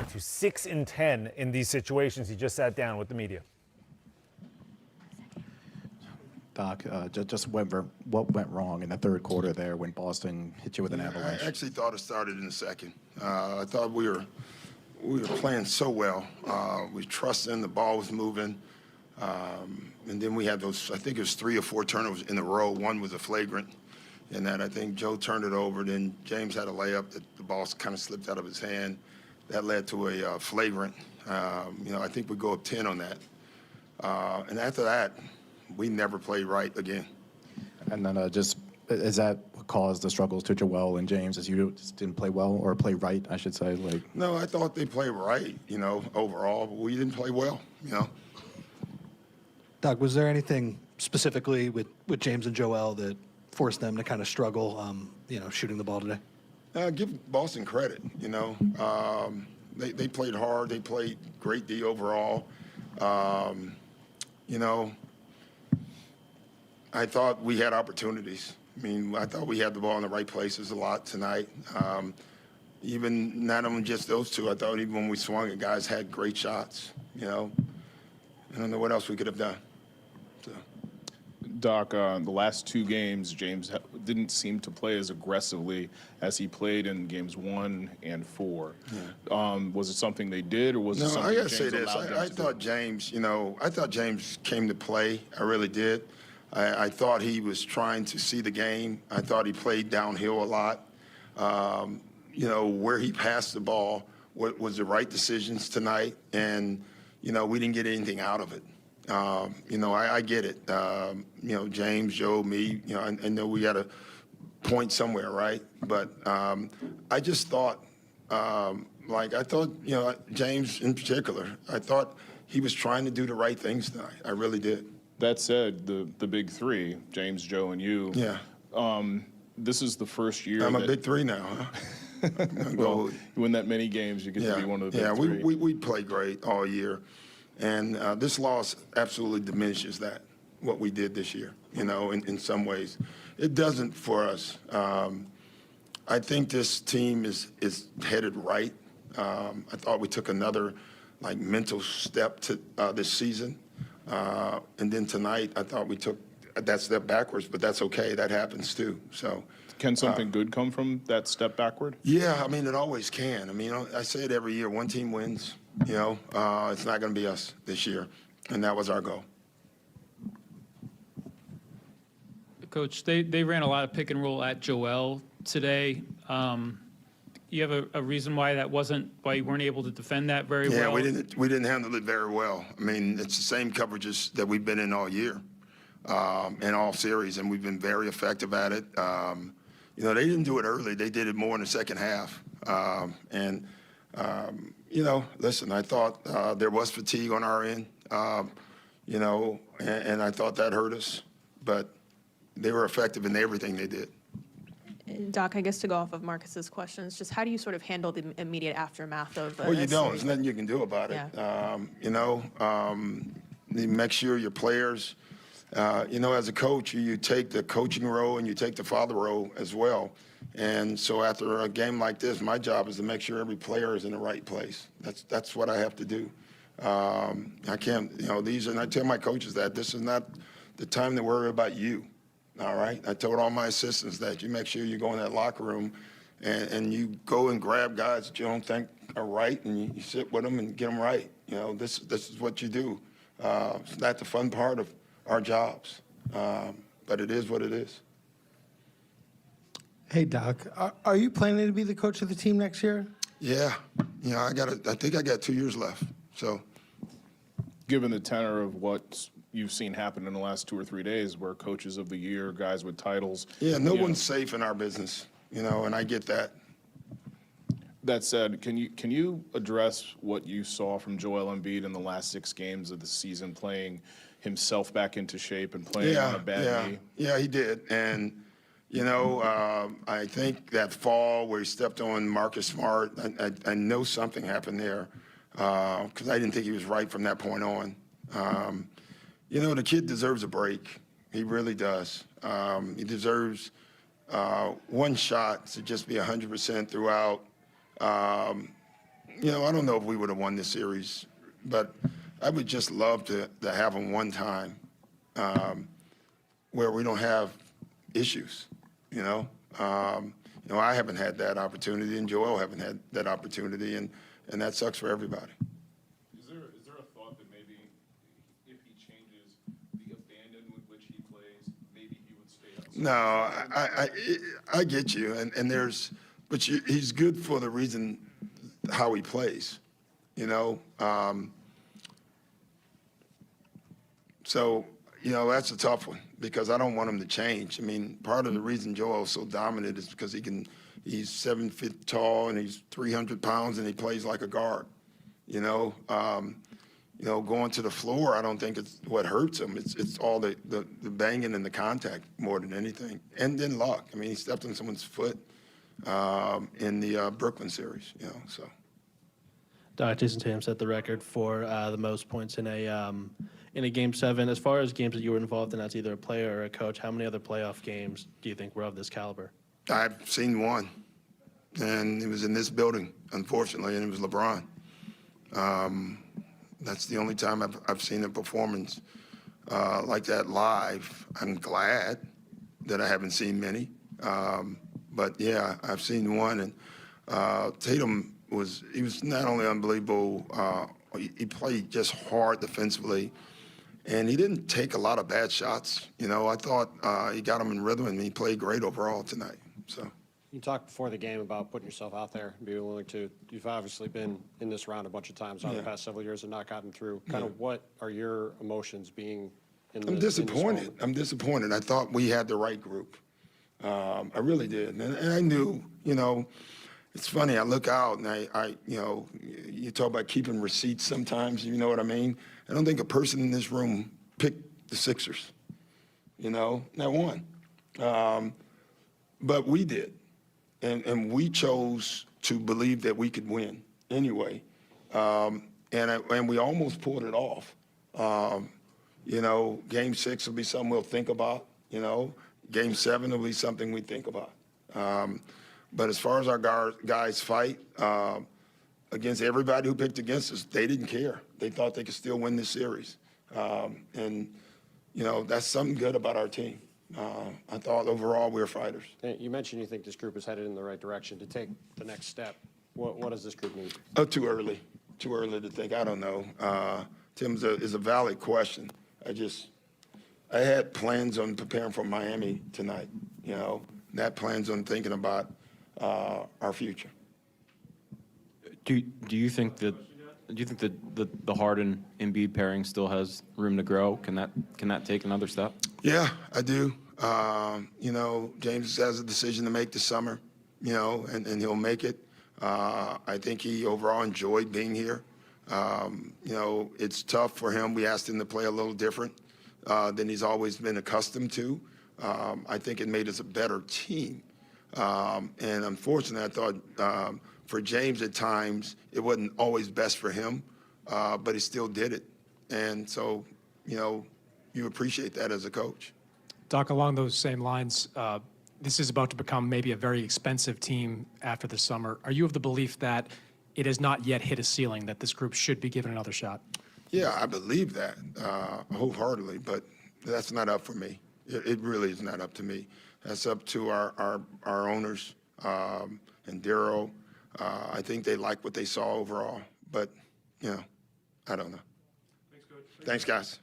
to 6-10 in these situations. He just sat down with the media. Doc, just what went wrong in the third quarter there when Boston hit you with an avalanche? I actually thought it started in the second. I thought we were playing so well. We trusted him, the ball was moving. And then we had those, I think it was 3 or 4 turnovers in a row. One was a flagrant, and that I think Joe turned it over. Then James had a layup that the ball kind of slipped out of his hand. That led to a flagrant. I think we go up 10 on that. And after that, we never played right again. And then is that what caused the struggles to Joel and James, as you just didn't play well, or play right, I should say? No, I thought they played right, overall, but we didn't play well, Doug, was there anything specifically with James and Joel that forced them to kind of struggle, shooting the ball today? Give Boston credit, They played hard. They played great D overall. I thought we had opportunities. I thought we had the ball in the right places a lot tonight. Even not only just those two, I thought even when we swung it, guys had great shots, I don't know what else we could have done. So. Doc, the last 2 games, James didn't seem to play as aggressively as he played in games 1 and 4. Yeah. Was it something they did, or was it something I gotta James say this. allowed them to I thought do? James, I thought James came to play. I really did. I thought he was trying to see the game. I thought he played downhill a lot. Where he passed the ball was the right decisions tonight, and we didn't get anything out of it. I get it. James, Joe, me, I know we got a point somewhere, right? But I just thought, James in particular, I thought he was trying to do the right things tonight. I really did. That said, the big 3, James, Joe, and you. Yeah. This is the first year. I'm a big 3 now, huh? Well, you win that many games, you get to be one of the big 3. Yeah, we play great all year. And this loss absolutely diminishes that, what we did this year, in some ways. It doesn't for us. I think this team is headed right. I thought we took another, mental step to this season. And then tonight, I thought we took that step backwards, but that's okay. That happens too. So, can something good come from that step backward? Yeah, it always can. I say it every year. One team wins. It's not going to be us this year, and that was our goal. Coach, they ran a lot of pick and roll at Joel today. You have a reason why you weren't able to defend that very well? Yeah, we didn't handle it very well. It's the same coverages that we've been in all year, in all series, and we've been very effective at it. They didn't do it early. They did it more in the second half. Listen, I thought there was fatigue on our end, and I thought that hurt us, but they were effective in everything they did. Doc, I guess to go off of Marcus's questions, just how do you sort of handle the immediate aftermath of Well, you don't. There's nothing you can do about it. Yeah. You make sure your players, as a coach, you take the coaching role and you take the father role as well. And so after a game like this, my job is to make sure every player is in the right place. That's what I have to do. I can't, and I tell my coaches that this is not the time to worry about you. All right. I told all my assistants that you make sure you go in that locker room and you go and grab guys that you don't think are right, and you sit with them and get them right. This is what you do. It's not the fun part of our jobs, but it is what it is. Hey, Doc, are you planning to be the coach of the team next year? Yeah. I think I got 2 years left. So, given the tenor of what you've seen happen in the last 2 or 3 days, where coaches of the year, guys with titles. Yeah, no one's safe in our business, and I get that. That said, can you address what you saw from Joel Embiid in the last 6 games of the season, playing himself back into shape and playing on a bad knee? Yeah, he did. And, I think that fall where he stepped on Marcus Smart, I know something happened there because I didn't think he was right from that point on. The kid deserves a break. He really does. He deserves one shot to just be 100% throughout. I don't know if we would have won this series, but I would just love to have them one time where we don't have issues, I haven't had that opportunity, and Joel haven't had that opportunity, and that sucks for everybody. Is there a thought that maybe if he changes the abandon with which he plays, maybe he would stay outside? No, I get you, but he's good for the reason how he plays, So, that's a tough one because I don't want him to change. I mean, part of the reason Joel's so dominant is because he's 7 feet tall and he's 300 pounds and he plays like a guard. Going to the floor, I don't think it's what hurts him. It's all the banging and the contact more than anything. And then luck. I mean, he stepped on someone's foot in the Brooklyn series, so. Jason Tatum set the record for the most points in a Game 7. As far as games that you were involved in as either a player or a coach, how many other playoff games do you think were of this caliber? I've seen one, and it was in this building, unfortunately, and it was LeBron. That's the only time I've seen a performance like that live. I'm glad that I haven't seen many. But, yeah, I've seen one, and Tatum was not only unbelievable, he played just hard defensively, and he didn't take a lot of bad shots. I thought he got him in rhythm, and he played great overall tonight. So. You talked before the game about putting yourself out there and being willing to. You've obviously been in this round a bunch of times over the past several years and not gotten through. Kind of what are your emotions being in this? I'm disappointed. I'm disappointed. I thought we had the right group. I really did. And I knew, it's funny. I look out and you talk about keeping receipts sometimes, you know what I mean? I don't think a person in this room picked the Sixers, not one. But we did. And we chose to believe that we could win anyway. And we almost pulled it off. Game 6 will be something we'll think about. Game 7 will be something we think about. But as far as our guys fight against everybody who picked against us, they didn't care. They thought they could still win this series. And that's something good about our team. I thought overall we were fighters. You mentioned you think this group is headed in the right direction to take the next step. What does this group need? Oh, too early to think. I don't know. Tim's is a valid question. I had plans on preparing for Miami tonight. That plans on thinking about our future. Do you think that the Harden Embiid pairing still has room to grow? Can that take another step? Yeah, I do. James has a decision to make this summer, and he'll make it. I think he overall enjoyed being here. It's tough for him. We asked him to play a little different than he's always been accustomed to. I think it made us a better team. And unfortunately, I thought for James at times, it wasn't always best for him, but he still did it. And so, you appreciate that as a coach. Doc, along those same lines, this is about to become maybe a very expensive team after the summer. Are you of the belief that it has not yet hit a ceiling, that this group should be given another shot? Yeah, I believe that wholeheartedly, but that's not up for me. It really is not up to me. That's up to our owners and Darryl. I think they like what they saw overall, but, I don't know. Thanks, Coach. Thanks, guys.